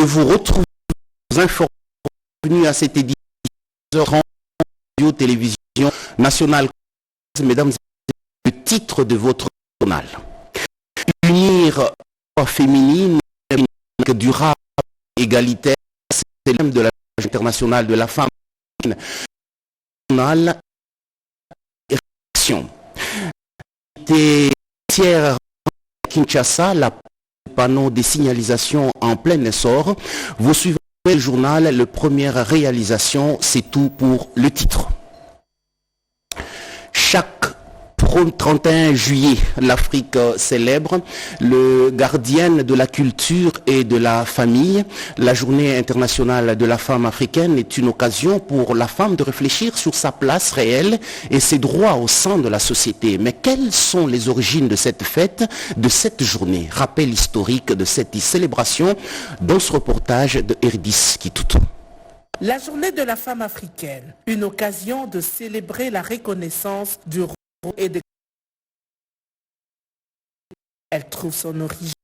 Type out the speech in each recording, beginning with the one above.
vous retrouver informés à cette édition radio télévision nationale. Mesdames et messieurs, le titre de votre journal. Unir féminine, durable, égalitaire, c'est l'âme de la Journée internationale de la femme nationale. Kinshasa, la panneau des signalisations en plein essor. Vous suivez le journal, la première réalisation, c'est tout pour le titre. Chaque 31 juillet, l'Afrique célèbre le gardien de la culture et de la famille. La journée internationale de la femme africaine est une occasion pour la femme de réfléchir sur sa place réelle et ses droits au sein de la société. Mais quelles sont les origines de cette fête, de cette journée? Rappel historique de cette célébration dans ce reportage de Herdis Kitutu. La journée de la femme africaine, une occasion de célébrer la reconnaissance du rôle et de... Elle trouve son origine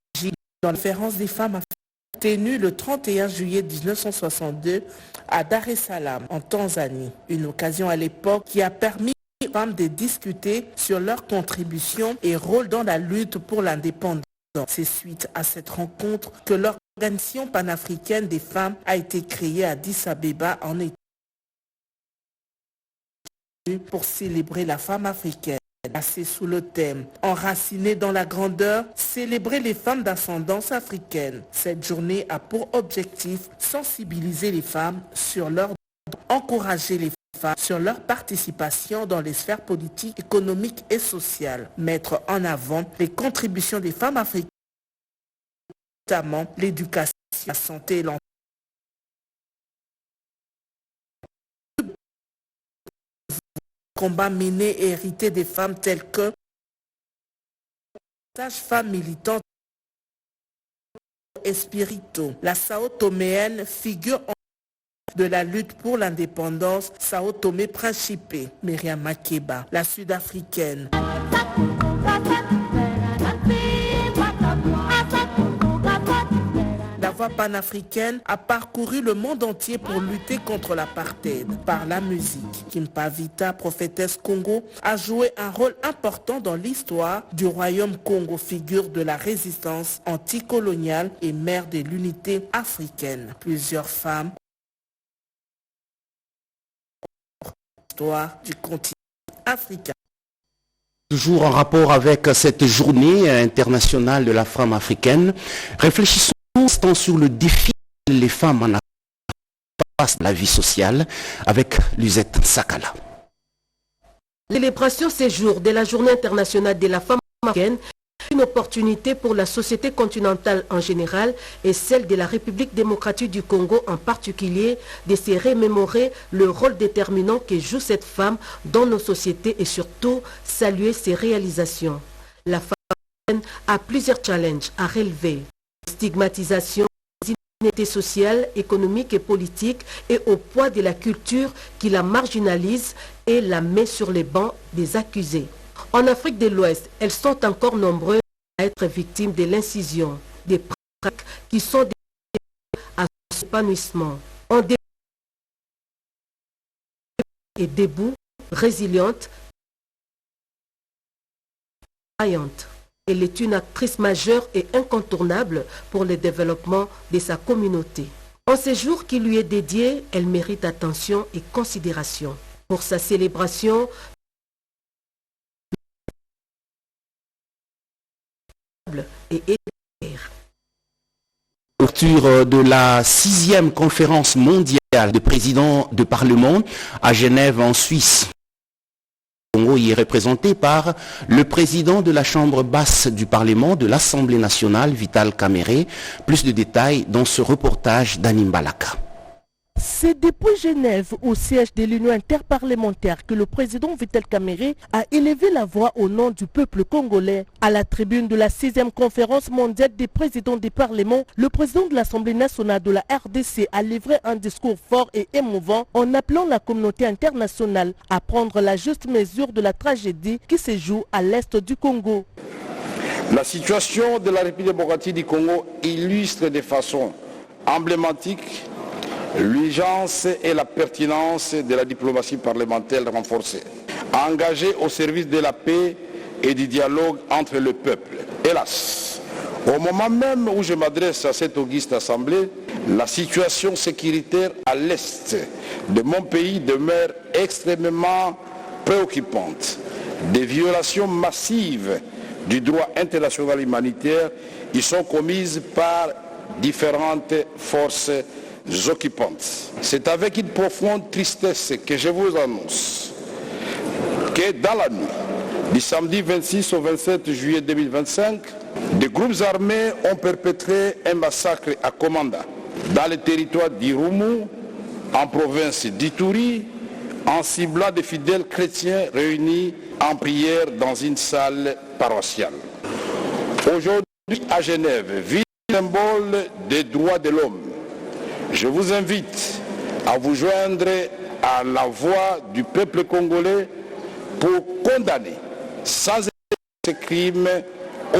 dans la conférence des femmes africaines tenue le 31 juillet 1962 à Dar es Salaam, en Tanzanie. Une occasion à l'époque qui a permis aux femmes de discuter sur leur contribution et rôle dans la lutte pour l'indépendance. C'est suite à cette rencontre que l'Organisation panafricaine des femmes a été créée à Addis Abeba en Éthiopie pour célébrer la femme africaine. Placée sous le thème « Enracinée dans la grandeur, célébrer les femmes d'ascendance africaine ». Cette journée a pour objectif sensibiliser les femmes sur leurs droits, encourager les femmes sur leur participation dans les sphères politiques, économiques et sociales, mettre en avant les contributions des femmes africaines, notamment l'éducation, la santé et l'environnement. Combats menés et hérités des femmes telles que sages-femmes militantes et spirituaux. La Sao Toméenne figure en de la lutte pour l'indépendance Sao Tomé Principe. Myriam Makeba, la sud-africaine. La voix panafricaine a parcouru le monde entier pour lutter contre l'apartheid. Par la musique, Kimpa Vita, prophétesse Congo, a joué un rôle important dans l'histoire du royaume Congo, figure de la résistance anticoloniale et mère de l'unité africaine. Plusieurs femmes du continent africain. Toujours en rapport avec cette journée internationale de la femme africaine, réfléchissons sur le défi que les femmes en Afrique face à la vie sociale avec Luzette Sakala. Célébration ces jours de la journée internationale de la femme africaine est une opportunité pour la société continentale en général et celle de la République démocratique du Congo en particulier de se remémorer le rôle déterminant que joue cette femme dans nos sociétés et surtout saluer ses réalisations. La femme africaine a plusieurs challenges à relever. Stigmatisation, inégalité sociale, économique et politique et au poids de la culture qui la marginalise et la met sur les bancs des accusés. En Afrique de l'Ouest, elles sont encore nombreuses à être victimes de l'incision, des pratiques qui sont des à son épanouissement. En et debout, résiliente, vaillante. Elle est une actrice majeure et incontournable pour le développement de sa communauté. En ce jour qui lui est dédié, elle mérite attention et considération. Pour sa célébration, et ouverture de la 6e conférence mondiale de présidents de parlement à Genève en Suisse. Le Congo y est représenté par le président de la chambre basse du Parlement de l'Assemblée nationale, Vital Kamerhe. Plus de détails dans ce reportage d'Anim Balaka. C'est depuis Genève, au siège de l'Union interparlementaire, que le président Vital Kamerhe a élevé la voix au nom du peuple congolais. À la tribune de la 6e conférence mondiale des présidents des parlements, le président de l'Assemblée nationale de la RDC a livré un discours fort et émouvant en appelant la communauté internationale à prendre la juste mesure de la tragédie qui se joue à l'est du Congo. La situation de la République démocratique du Congo illustre de façon emblématique l'urgence et la pertinence de la diplomatie parlementaire renforcée, engagée au service de la paix et du dialogue entre le peuple. Hélas, au moment même où je m'adresse à cette auguste assemblée, la situation sécuritaire à l'est de mon pays demeure extrêmement préoccupante. Des violations massives du droit international humanitaire y sont commises par différentes forces occupantes. C'est avec une profonde tristesse que je vous annonce que dans la nuit du samedi 26 au 27 juillet 2025, des groupes armés ont perpétré un massacre à Komanda, dans le territoire d'Irumu, en province d'Ituri, en ciblant des fidèles chrétiens réunis en prière dans une salle paroissiale. Aujourd'hui à Genève, ville symbole des droits de l'homme, je vous invite à vous joindre à la voix du peuple congolais pour condamner sans ces crimes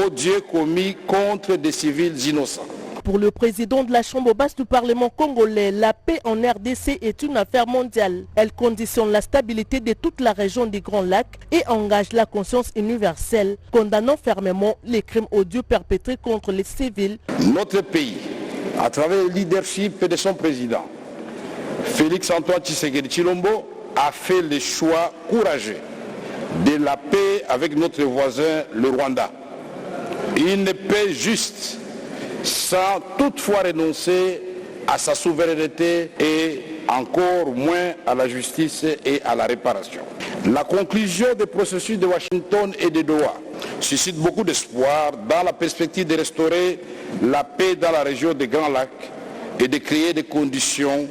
odieux commis contre des civils innocents. Pour le président de la Chambre basse du Parlement congolais, la paix en RDC est une affaire mondiale. Elle conditionne la stabilité de toute la région des Grands Lacs et engage la conscience universelle, condamnant fermement les crimes odieux perpétrés contre les civils. Notre pays, à travers le leadership de son président, Félix-Antoine Tshisekedi Tshilombo, a fait le choix courageux de la paix avec notre voisin, le Rwanda. Une paix juste, sans toutefois renoncer à sa souveraineté et encore moins à la justice et à la réparation. La conclusion des processus de Washington et de Doha suscite beaucoup d'espoir dans la perspective de restaurer la paix dans la région des Grands Lacs et de créer des conditions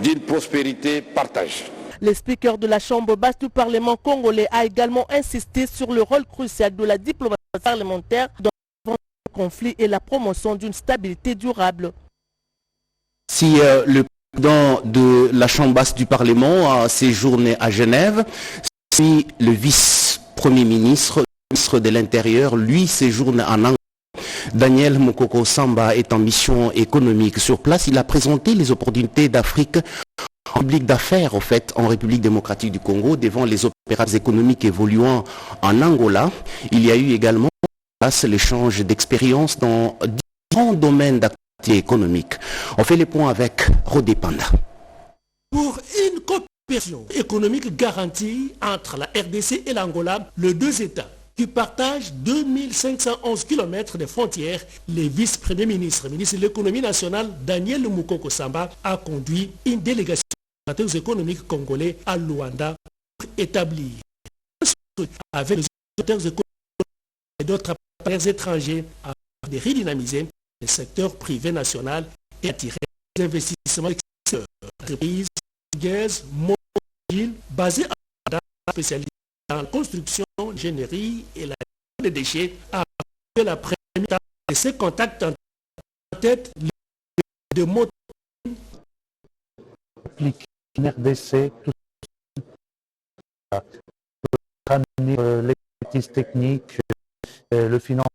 d'une prospérité partagée. Le speaker de la Chambre basse du Parlement congolais a également insisté sur le rôle crucial de la diplomatie parlementaire dans le conflit et la promotion d'une stabilité durable. Si le président de la Chambre basse du Parlement a séjourné à Genève, si le vice-premier ministre, le ministre de l'Intérieur, lui séjourne en Angola. Daniel Mukoko Samba est en mission économique sur place. Il a présenté les opportunités d'Afrique en public d'affaires en République démocratique du Congo devant les opérateurs économiques évoluant en Angola. Il y a eu également l'échange d'expériences dans différents domaines d'activité économique. On fait les points avec Rodé Panda. Pour une coopération économique garantie entre la RDC et l'Angola, les deux États qui partagent 2511 km de frontières, le vice-premier ministre, ministre de l'économie nationale, Daniel Mukoko Samba, a conduit une délégation des économiques congolais à Luanda pour établir avec les acteurs économiques et d'autres partenaires étrangers afin de redynamiser le secteur privé national et attirer des investissements extérieurs. Entreprises portugaises mobiles basées à la spécialité dans la construction, l'ingénierie et la gestion des déchets a fait la première étape de ces contacts en tête de mots RDC, tout l'expertise technique, le financement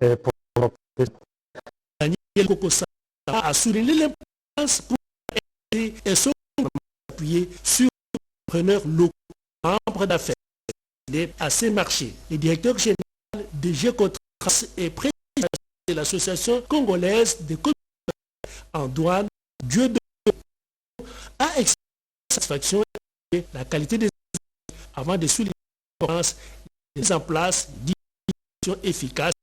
pour Daniel Kokosa a souligné l'importance pour aider et son appuyer sur les entrepreneurs locaux, membres d'affaires à ces marchés. Le directeur général de Gécotras et président de l'association congolaise des communes en douane, Dieu de a exprimé la satisfaction et la qualité des avant de souligner l'importance de mise en place d'une efficace.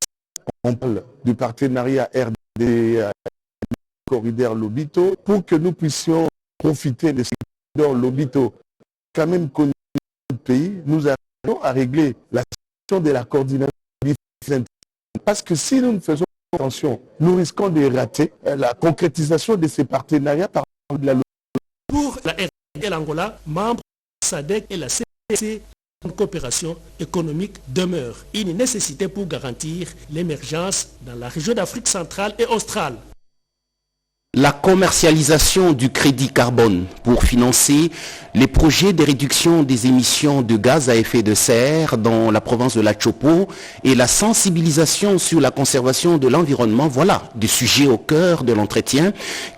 On parle du partenariat RD corridor Lobito pour que nous puissions profiter de ce corridor Lobito. Quand même connu le pays, nous arrivons à régler la question de la coordination. Parce que si nous ne faisons pas attention, nous risquons de rater la concrétisation de ces partenariats par de la. Pour la RD et l'Angola, membres de SADC et la CDC, une coopération économique demeure une nécessité pour garantir l'émergence dans la région d'Afrique centrale et australe. La commercialisation du crédit carbone pour financer les projets de réduction des émissions de gaz à effet de serre dans la province de la Chopo et la sensibilisation sur la conservation de l'environnement, voilà des sujets au cœur de l'entretien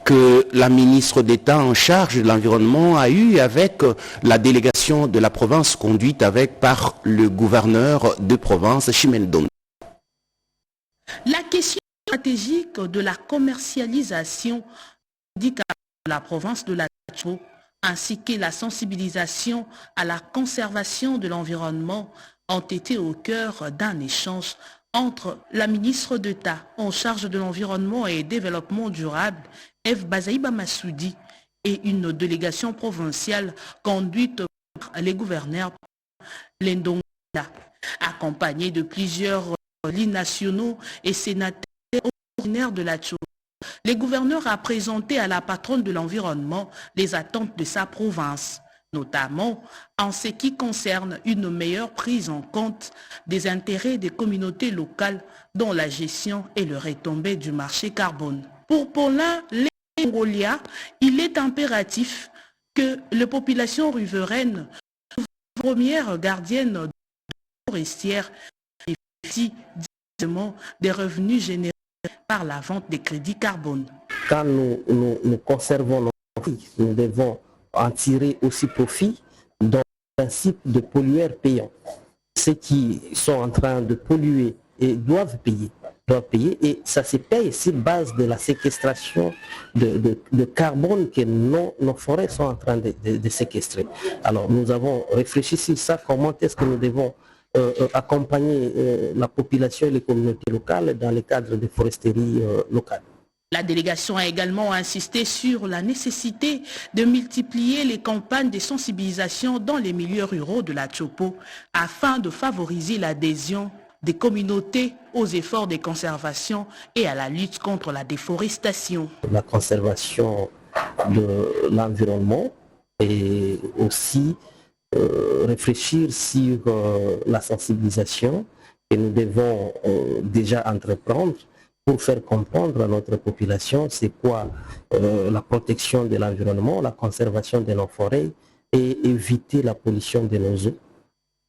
que la ministre d'État en charge de l'environnement a eu avec la délégation de la province conduite par le gouverneur de province, Chimène Dondo. La question stratégique de la commercialisation de la province de la Chopo ainsi que la sensibilisation à la conservation de l'environnement ont été au cœur d'un échange entre la ministre d'État en charge de l'environnement et développement durable, Eve Bazaïba Massoudi, et une délégation provinciale conduite par les gouverneurs Lendonga, accompagnés de plusieurs leaders nationaux et sénateurs originaires de la Chopo. Le gouverneur a présenté à la patronne de l'environnement les attentes de sa province, notamment en ce qui concerne une meilleure prise en compte des intérêts des communautés locales dans la gestion et le retombée du marché carbone. Pour Paulin Lengolia, il est impératif que les populations riveraines, premières gardiennes forestières, bénéficient directement des revenus générés par la vente des crédits carbone. Quand nous conservons nos profits, nous devons en tirer aussi profit dans le principe de pollueur payant. Ceux qui sont en train de polluer et doivent payer et ça se paye sur base de la séquestration de carbone que nos forêts sont en train de séquestrer. Alors nous avons réfléchi sur ça, comment est-ce que nous devons accompagner la population et les communautés locales dans le cadre de foresterie locale. La délégation a également insisté sur la nécessité de multiplier les campagnes de sensibilisation dans les milieux ruraux de la Chopo afin de favoriser l'adhésion des communautés aux efforts de conservation et à la lutte contre la déforestation. La conservation de l'environnement et aussi réfléchir sur la sensibilisation que nous devons déjà entreprendre pour faire comprendre à notre population c'est quoi la protection de l'environnement, la conservation de nos forêts et éviter la pollution de nos eaux.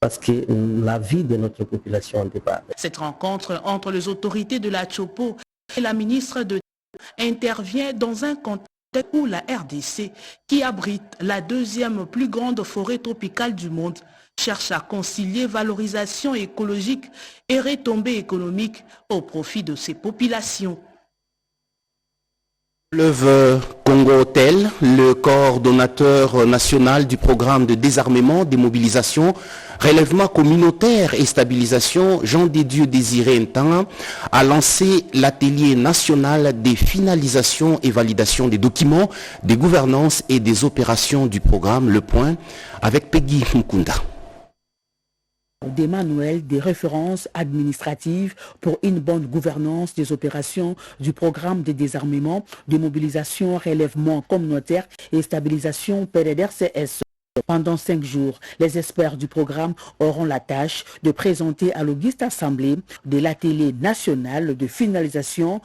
Parce que la vie de notre population dépend. Cette rencontre entre les autorités de la Chopo et la ministre de intervient dans un contexte où la RDC, qui abrite la deuxième plus grande forêt tropicale du monde, cherche à concilier valorisation écologique et retombée économique au profit de ses populations. Fleuve Congo Hôtel, le coordonnateur national du programme de désarmement, démobilisation, relèvement communautaire et stabilisation, Jean Dédieu Désiré Ntan, a lancé l'atelier national des finalisations et validations des documents, des gouvernances et des opérations du programme Le Point avec Peggy Mukunda. Des manuels, des références administratives pour une bonne gouvernance des opérations du programme de désarmement, de mobilisation, relèvement communautaire et stabilisation PDDRCS. Pendant 5 jours, les experts du programme auront la tâche de présenter à l'Auguste Assemblée de l'atelier national de finalisation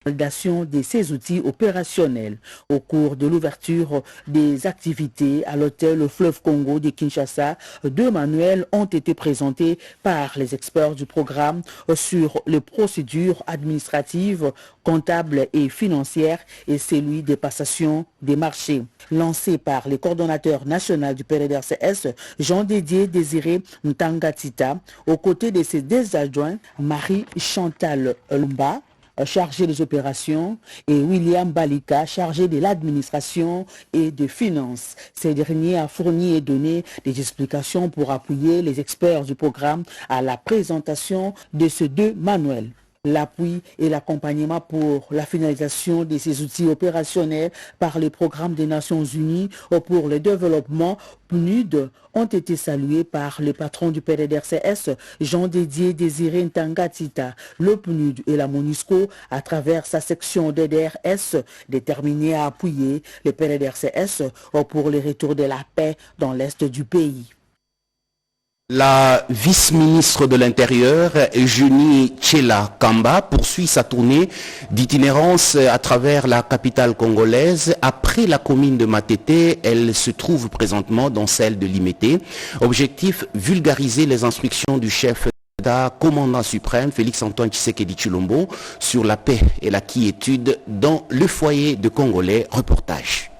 de ces outils opérationnels. Au cours de l'ouverture des activités à l'hôtel Fleuve Congo de Kinshasa, 2 manuels ont été présentés par les experts du programme sur les procédures administratives, comptables et financières et celui des passations des marchés. Lancé par le coordonnateur national du PDDRCS, Jean Dédié Désiré Ntangatita, aux côtés de ses 2 adjoints, Marie-Chantal Lumba, chargé des opérations, et William Balika, chargé de l'administration et des finances. Ces derniers a fourni et donné des explications pour appuyer les experts du programme à la présentation de ces 2 manuels. L'appui et l'accompagnement pour la finalisation de ces outils opérationnels par les programmes des Nations Unies pour le développement PNUD ont été salués par le patron du PDDRCS, Jean Dédié Désiré Ntangatita. Le PNUD et la MONUSCO, à travers sa section DDRS, déterminée à appuyer le PDDRCS pour le retour de la paix dans l'est du pays. La vice-ministre de l'Intérieur, Eugénie Tchela Kamba, poursuit sa tournée d'itinérance à travers la capitale congolaise. Après la commune de Matete, elle se trouve présentement dans celle de Limete. Objectif, vulgariser les instructions du chef d'État, commandant suprême, Félix-Antoine Tshisekedi Tshilombo, sur la paix et la quiétude dans le foyer de Congolais. Reportage.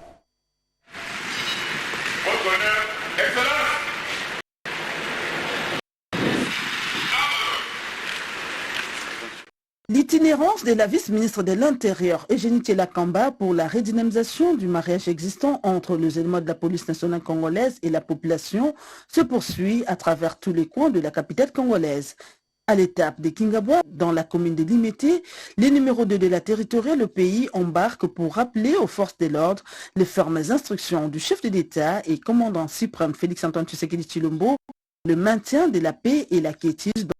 L'itinérance de la vice-ministre de l'Intérieur, Eugénie Tchela Kamba, pour la redynamisation du mariage existant entre les éléments de la police nationale congolaise et la population se poursuit à travers tous les coins de la capitale congolaise. À l'étape de Kingabwa, dans la commune de Limete, les numéros 2 de la territoriale du pays embarquent pour rappeler aux forces de l'ordre les fermes instructions du chef de l'État et commandant suprême Félix-Antoine Tshisekedi Tshilombo, le maintien de la paix et la quiétude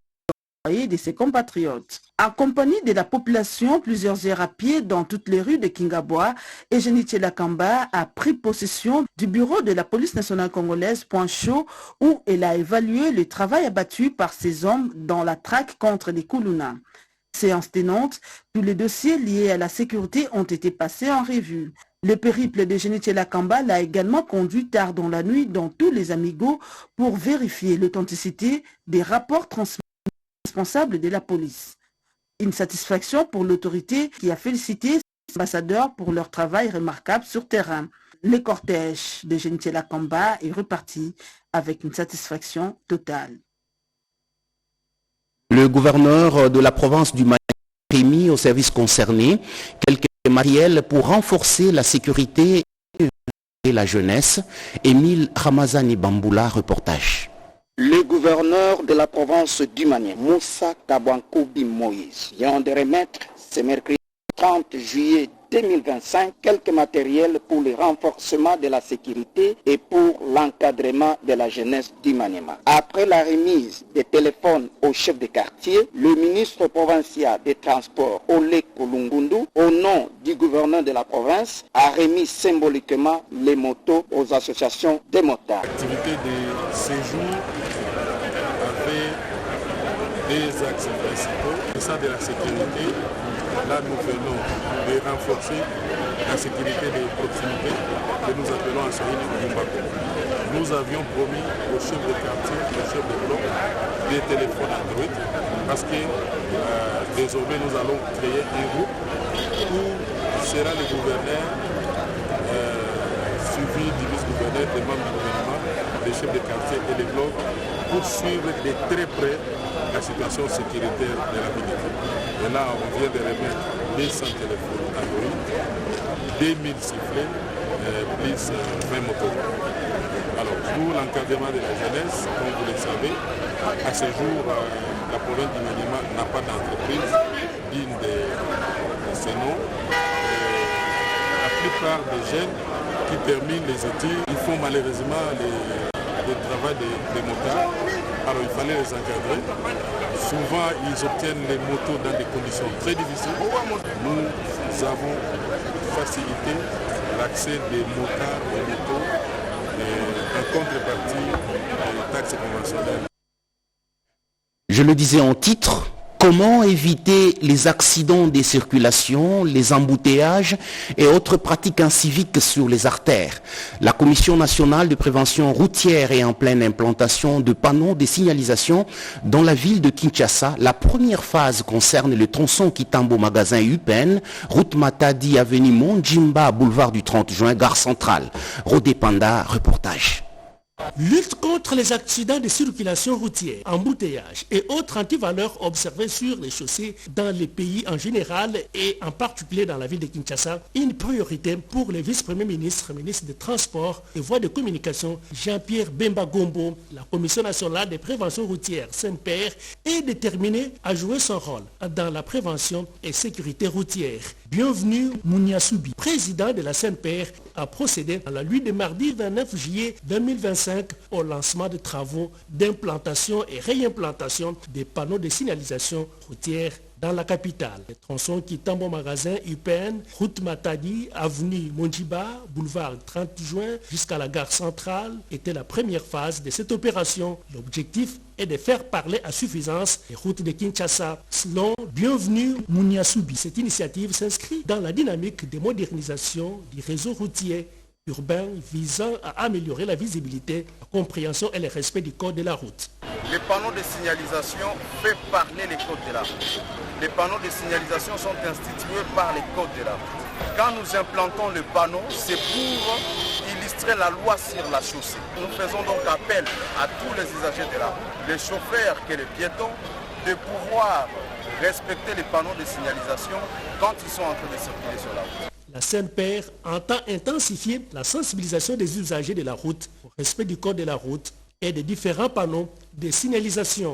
de ses compatriotes. En compagnie de la population, plusieurs heures à pied dans toutes les rues de Kingabwa, Eugénie Tchela Kamba a pris possession du bureau de la police nationale congolaise Point Chaud, où elle a évalué le travail abattu par ces hommes dans la traque contre les Koulouna. Séance tenante, tous les dossiers liés à la sécurité ont été passés en revue. Le périple d'Eugénie Tchela Kamba l'a également conduit tard dans la nuit dans tous les amigos pour vérifier l'authenticité des rapports transmis responsable de la police. Une satisfaction pour l'autorité qui a félicité les ambassadeurs pour leur travail remarquable sur terrain. Le cortège de Eugénie Tchela Kamba est reparti avec une satisfaction totale. Le gouverneur de la province du Mali a mis aux services concernés quelques matériels pour renforcer la sécurité et la jeunesse. Émile Ramazani Bamboula, reportage. Le gouverneur de la province du Mali, Moussa Kabwankoubi Moïse, vient de remettre ce mercredi 30 juillet 2025 quelques matériels pour le renforcement de la sécurité et pour l'encadrement de la jeunesse du Maniema. Après la remise des téléphones au chef de quartier, le ministre provincial des Transports, Ole Kolungundu, au nom du gouverneur de la province, a remis symboliquement les motos aux associations de motards. L'activité de séjour avait des axes principaux. C'est ça de la sécurité. Là, nous venons de renforcer la sécurité de proximité que nous appelons en Swahili Kumbako. Nous avions promis au chef de quartier, au chef de bloc, des téléphones Android parce que désormais nous allons créer un groupe où sera le gouverneur suivi du vice-gouverneur, des membres du gouvernement, des chefs de quartier et des blocs pour suivre de très près la situation sécuritaire de la ville. Et là, on vient de remettre 200 téléphones Android, 2000 sifflets, plus 20 motos. Alors, pour l'encadrement de la jeunesse, comme vous le savez, à ce jour, la province du Maniema n'a pas d'entreprise digne de ce nom. La plupart des jeunes qui terminent les études, ils font malheureusement le travail des motards. Alors il fallait les encadrer. Souvent, ils obtiennent les motos dans des conditions très difficiles. Nous avons facilité l'accès des motards aux motos en contrepartie des taxes conventionnelles. Je le disais en titre, comment éviter les accidents des circulations, les embouteillages et autres pratiques inciviques sur les artères. La Commission nationale de prévention routière est en pleine implantation de panneaux de signalisation dans la ville de Kinshasa. La première phase concerne le tronçon Kitambo magasin UPN, route Matadi, avenue Mondjimba, boulevard du 30 juin, gare centrale. Rodé Panda, reportage. Lutte contre les accidents de circulation routière, embouteillages et autres antivaleurs observés sur les chaussées dans les pays en général et en particulier dans la ville de Kinshasa, une priorité pour le vice-premier ministre, ministre des Transports et Voies de Communication, Jean-Pierre Bemba Gombo. La Commission nationale de prévention routière, CNPR, est déterminée à jouer son rôle dans la prévention et sécurité routière. Bienvenue Mounia Soubi, président de la CNPR, a procédé à la nuit de mardi 29 juillet 2025 au lancement de travaux d'implantation et réimplantation des panneaux de signalisation routière dans la capitale. Les tronçons qui Tambo Magasin, UPN, route Matadi, avenue Monjiba, boulevard 30 juin jusqu'à la gare centrale étaient la première phase de cette opération. L'objectif est de faire parler à suffisance les routes de Kinshasa. Selon Bienvenue Mouniasubi, cette initiative s'inscrit dans la dynamique de modernisation du réseau routier urbain visant à améliorer la visibilité, la compréhension et le respect du code de la route. Les panneaux de signalisation font parler les codes de la route. Les panneaux de signalisation sont institués par les codes de la route. Quand nous implantons le panneau, c'est pour illustrer la loi sur la chaussée. Nous faisons donc appel à tous les usagers de la route, les chauffeurs et les piétons, de pouvoir respecter les panneaux de signalisation quand ils sont en train de circuler sur la route. La CNPR entend intensifier la sensibilisation des usagers de la route au respect du code de la route et des différents panneaux de signalisation.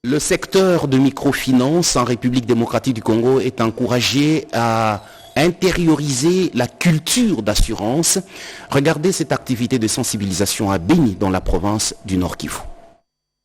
Le secteur de microfinance en République démocratique du Congo est encouragé à intérioriser la culture d'assurance. Regardez cette activité de sensibilisation à Béni dans la province du Nord Kivu.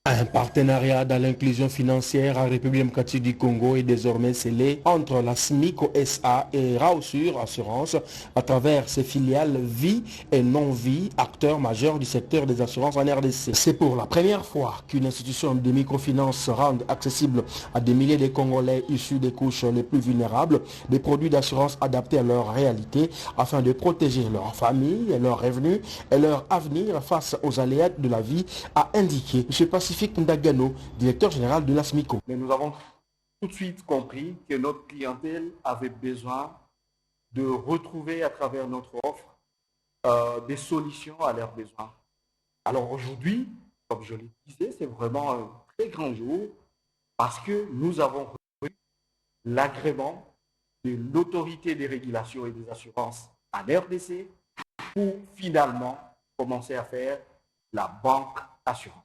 Un partenariat dans l'inclusion financière en République démocratique du Congo est désormais scellé entre la SMICO SA et Rausur Assurance à travers ses filiales vie et non-vie, acteurs majeurs du secteur des assurances en RDC. C'est pour la première fois qu'une institution de microfinance rend accessible à des milliers de Congolais issus des couches les plus vulnérables des produits d'assurance adaptés à leur réalité afin de protéger leur famille, leurs revenus et leur avenir face aux aléas de la vie, a indiqué M. Pacifique Ndagano, directeur général de la SMICO. Mais nous avons tout de suite compris que notre clientèle avait besoin de retrouver à travers notre offre des solutions à leurs besoins. Alors aujourd'hui, comme je le disais, c'est vraiment un très grand jour parce que nous avons reçu l'agrément de l'autorité des régulations et des assurances à l'RDC pour finalement commencer à faire la banque assurance.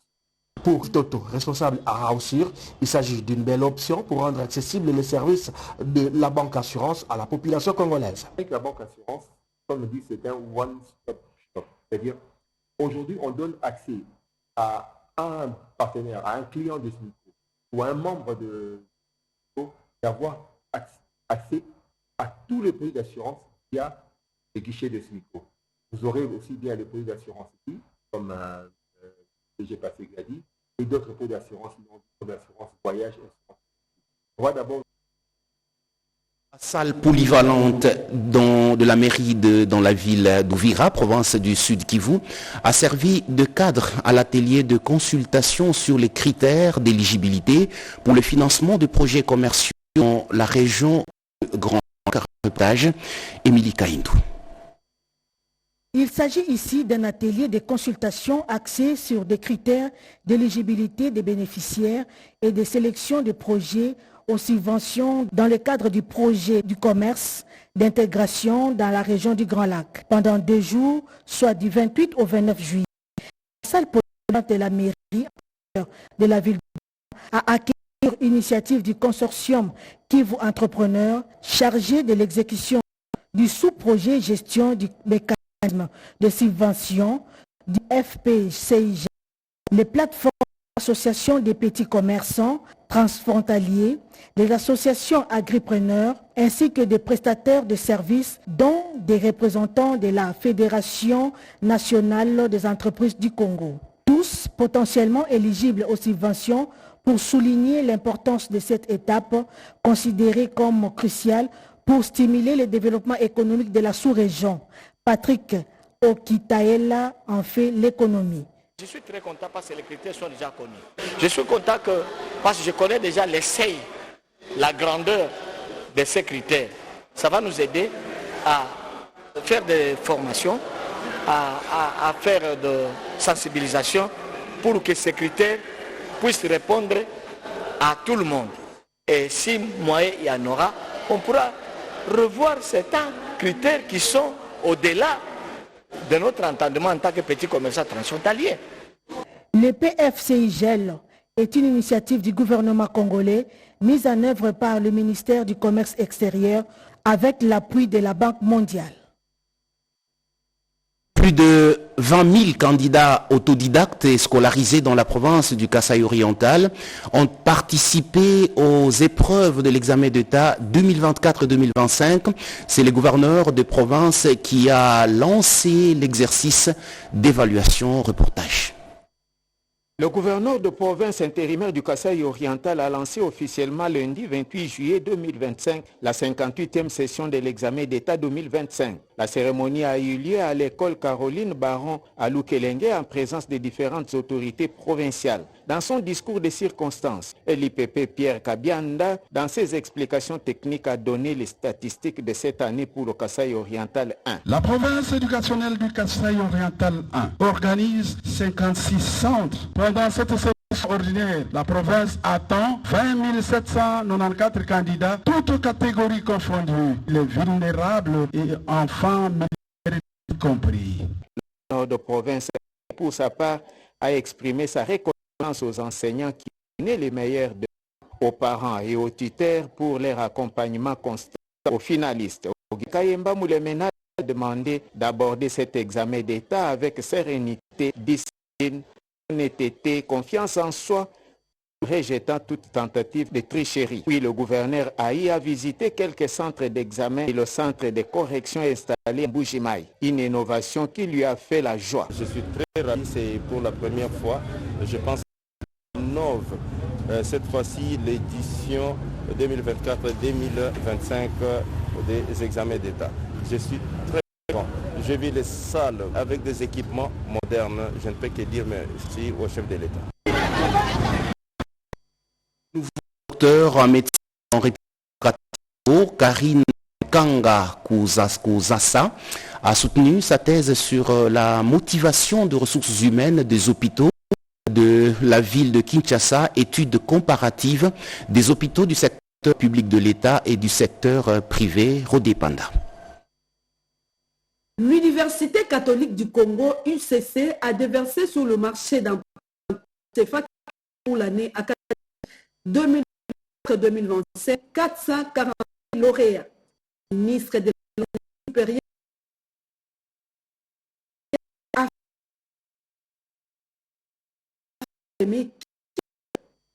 Pour Toto, responsable à Rausur, il s'agit d'une belle option pour rendre accessibles les services de la banque assurance à la population congolaise. Avec la banque assurance, comme le dit, c'est un one-stop shop. C'est-à-dire, aujourd'hui, on donne accès à un partenaire, à un client de SMICO ou à un membre de SMICO d'avoir accès à tous les produits d'assurance via les guichets de SMICO. Vous aurez aussi bien les produits d'assurance ici, comme j'ai passé Gladi, et d'autres produits d'assurance, d'assurance voyage. On va d'abord. La salle polyvalente de la mairie dans la ville d'Ouvira, province du Sud Kivu, a servi de cadre à l'atelier de consultation sur les critères d'éligibilité pour le financement de projets commerciaux dans la région Grand Carthage. Émilie Kaindou. Il s'agit ici d'un atelier de consultation axé sur des critères d'éligibilité des bénéficiaires et de sélection de projets aux subventions dans le cadre du projet du commerce d'intégration dans la région du Grand Lac. Pendant 2 jours, soit du 28 au 29 juillet, la salle polyvalente de la mairie de la ville a accueilli l'initiative du consortium Kivu Entrepreneur chargé de l'exécution du sous-projet gestion du mécanisme de subvention du FPCIG, les plateformes d'associations des petits commerçants transfrontaliers, les associations agripreneurs ainsi que des prestataires de services dont des représentants de la Fédération nationale des entreprises du Congo. Tous potentiellement éligibles aux subventions pour souligner l'importance de cette étape considérée comme cruciale pour stimuler le développement économique de la sous-région. Patrick Okitaela en fait l'économie. Je suis très content parce que les critères sont déjà connus. Je suis content parce que je connais déjà l'essai, la grandeur de ces critères. Ça va nous aider à faire des formations, à faire de sensibilisation pour que ces critères puissent répondre à tout le monde. Et si moyen il y en aura, on pourra revoir certains critères qui sont au-delà de notre entendement en tant que petit commerçant transfrontalier. Le PFCIGEL est une initiative du gouvernement congolais mise en œuvre par le ministère du Commerce extérieur avec l'appui de la Banque mondiale. Plus de 20 000 candidats autodidactes et scolarisés dans la province du Kasaï oriental ont participé aux épreuves de l'examen d'État 2024-2025. C'est le gouverneur de province qui a lancé l'exercice d'évaluation. Reportage. Le gouverneur de province intérimaire du Kasaï oriental a lancé officiellement lundi 28 juillet 2025 la 58e session de l'examen d'État 2025. La cérémonie a eu lieu à l'école Caroline Baron à Lukelenge en présence des différentes autorités provinciales. Dans son discours de circonstances, l'IPP Pierre Kabianda, dans ses explications techniques, a donné les statistiques de cette année pour le Kasaï oriental 1. La province éducationnelle du Kasaï oriental 1 organise 56 centres. Pendant cette session ordinaire, la province attend 20 794 candidats, toutes catégories confondues, les vulnérables et enfants compris. Le nord de province, pour sa part, a exprimé sa reconnaissance aux enseignants qui donnaient les meilleurs aux parents et aux tuteurs pour leur accompagnement constant aux finalistes. Kayemba Moulemena a demandé d'aborder cet examen d'État avec sérénité, discipline, honnêteté, confiance en soi, rejetant toute tentative de tricherie. Puis le gouverneur Aïe a visité quelques centres d'examen et le centre de correction installé à Boujimaï. Une innovation qui lui a fait la joie. Je suis très ravi, c'est pour la première fois. Je pense qu'on innove cette fois-ci l'édition 2024-2025 des examens d'État. Je suis très content. J'ai vu les salles avec des équipements modernes. Je ne peux que dire merci au chef de l'État. Docteur en médecine en République, Karine Kanga Kouzassa a soutenu sa thèse sur la motivation de ressources humaines des hôpitaux de la ville de Kinshasa, études comparatives des hôpitaux du secteur public de l'État et du secteur privé. Rodépanda. L'Université catholique du Congo, UCC, a déversé sur le marché d'un CFA pour l'année 2024-2027 440 lauréats. Le ministre de l'Enseignement supérieur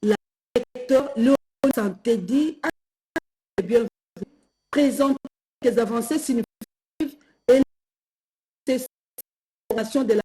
la recteur Léon Santédi a bien présenté des avancées significatives et les formations de la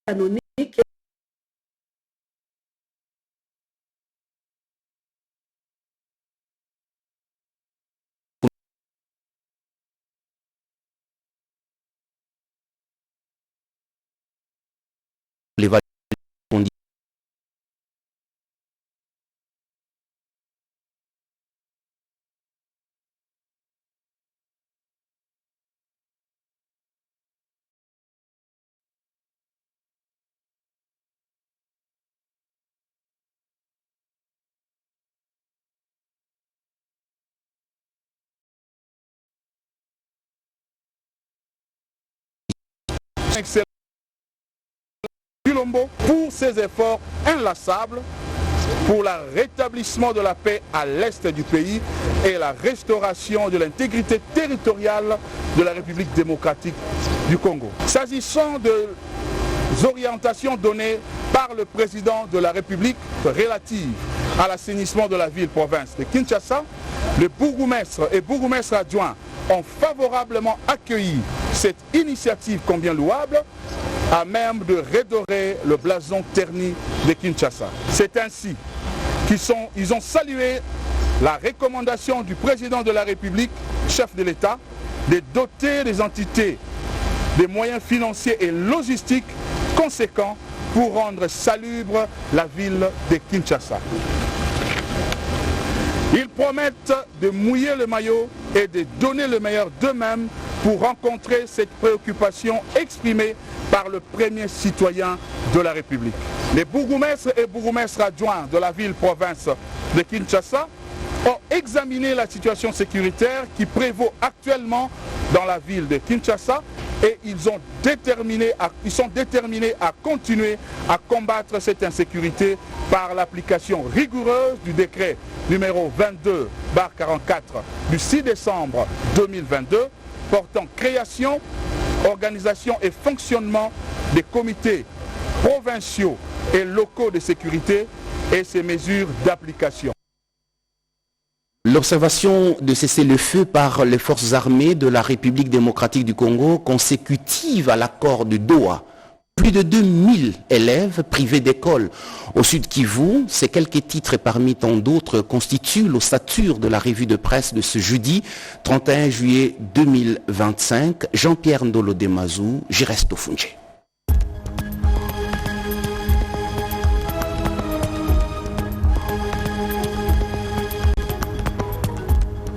canonique excellent Bilombo pour ses efforts inlassables pour le rétablissement de la paix à l'est du pays et la restauration de l'intégrité territoriale de la République démocratique du Congo. S'agissant des orientations données par le président de la République relatives à l'assainissement de la ville-province de Kinshasa, le bourgmestre et bourgmestre adjoint ont favorablement accueilli cette initiative combien louable à même de redorer le blason terni de Kinshasa. C'est ainsi qu'ils ont salué la recommandation du président de la République, chef de l'État, de doter les entités des moyens financiers et logistiques conséquents pour rendre salubre la ville de Kinshasa. Ils promettent de mouiller le maillot et de donner le meilleur d'eux-mêmes pour rencontrer cette préoccupation exprimée par le premier citoyen de la République. Les bourgmestres et bourgmestres adjoints de la ville-province de Kinshasa ont examiné la situation sécuritaire qui prévaut actuellement dans la ville de Kinshasa et ils sont déterminés à continuer à combattre cette insécurité par l'application rigoureuse du décret numéro 22/44 du 6 décembre 2022 portant création, organisation et fonctionnement des comités provinciaux et locaux de sécurité et ses mesures d'application. L'observation de cessez-le-feu par les forces armées de la République démocratique du Congo consécutive à l'accord de Doha. Plus de 2000 élèves privés d'école au Sud Kivu, ces quelques titres parmi tant d'autres constituent l'ossature de la revue de presse de ce jeudi 31 juillet 2025. Jean-Pierre Ndolo Demazou, Jiresto Funge.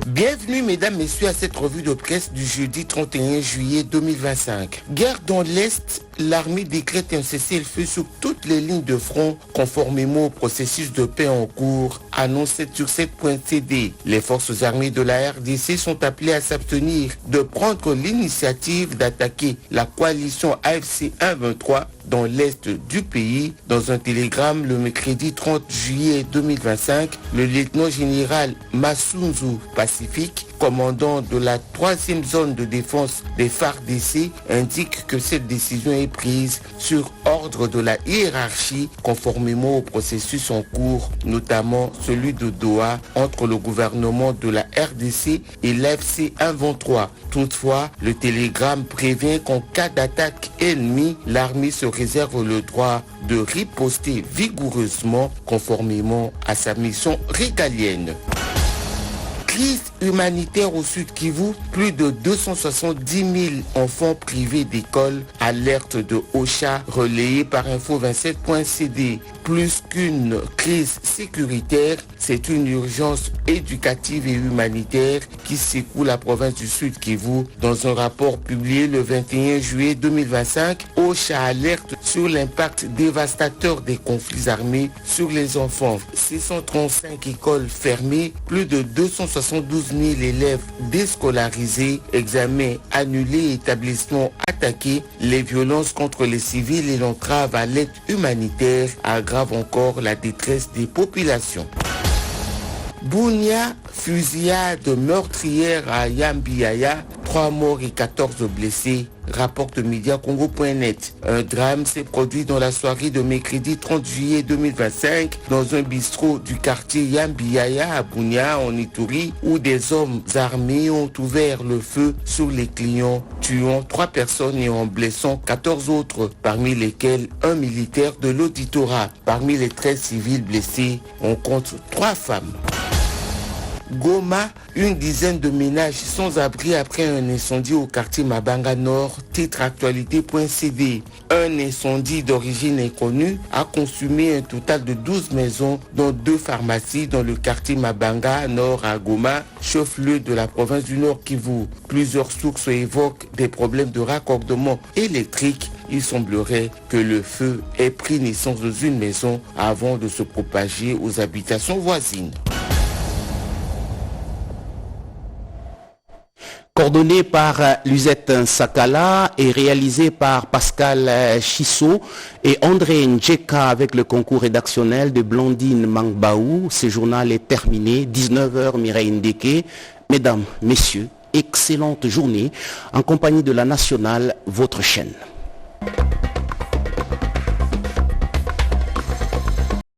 Bienvenue mesdames, messieurs à cette revue de presse du jeudi 31 juillet 2025. Guerre dans l'Est, l'armée décrète un cessez-le-feu sur toutes les lignes de front conformément au processus de paix en cours, annonce 7sur7.cd. Les forces armées de la RDC sont appelées à s'abstenir de prendre l'initiative d'attaquer la coalition AFC 1-23 dans l'est du pays. Dans un télégramme le mercredi 30 juillet 2025, le lieutenant-général Massunzu Pacifique, commandant de la 3e zone de défense des FARDC, indique que cette décision est prise sur ordre de la hiérarchie conformément au processus en cours, notamment celui de Doha entre le gouvernement de la RDC et l'AFC 1-23. Toutefois, le télégramme prévient qu'en cas d'attaque ennemie, l'armée se réserve le droit de riposter vigoureusement conformément à sa mission régalienne. Crise humanitaire au Sud Kivu, plus de 270 000 enfants privés d'école, alerte de OCHA relayée par info27.cd. Plus qu'une crise sécuritaire, c'est une urgence éducative et humanitaire qui secoue la province du Sud Kivu. Dans un rapport publié le 21 juillet 2025, OCHA alerte sur l'impact dévastateur des conflits armés sur les enfants. 635 écoles fermées, plus de 272 000 élèves déscolarisés, examens annulés, établissements attaqués. Les violences contre les civils et l'entrave à l'aide humanitaire aggravent encore la détresse des populations. Bounia, fusillade meurtrière à Yambiaya, 3 morts et 14 blessés, rapporte mediacongo.net. Un drame s'est produit dans la soirée de mercredi 30 juillet 2025 dans un bistrot du quartier Yambiaya à Bounia en Ituri où des hommes armés ont ouvert le feu sur les clients, tuant 3 personnes et en blessant 14 autres, parmi lesquels un militaire de l'auditorat. Parmi les 13 civils blessés, on compte 3 femmes. Goma, une dizaine de ménages sans abri après un incendie au quartier Mabanga Nord, titre actualité.cd. Un incendie d'origine inconnue a consumé un total de 12 maisons, dont 2 pharmacies dans le quartier Mabanga Nord à Goma, chef-lieu de la province du Nord Kivu. Plusieurs sources évoquent des problèmes de raccordement électrique. Il semblerait que le feu ait pris naissance dans une maison avant de se propager aux habitations voisines. Coordonné par Luzette Sakala et réalisé par Pascal Chissot et André Njeka avec le concours rédactionnel de Blandine Mangbaou. Ce journal est terminé, 19h Mireille Ndeke. Mesdames, messieurs, excellente journée en compagnie de la nationale, votre chaîne.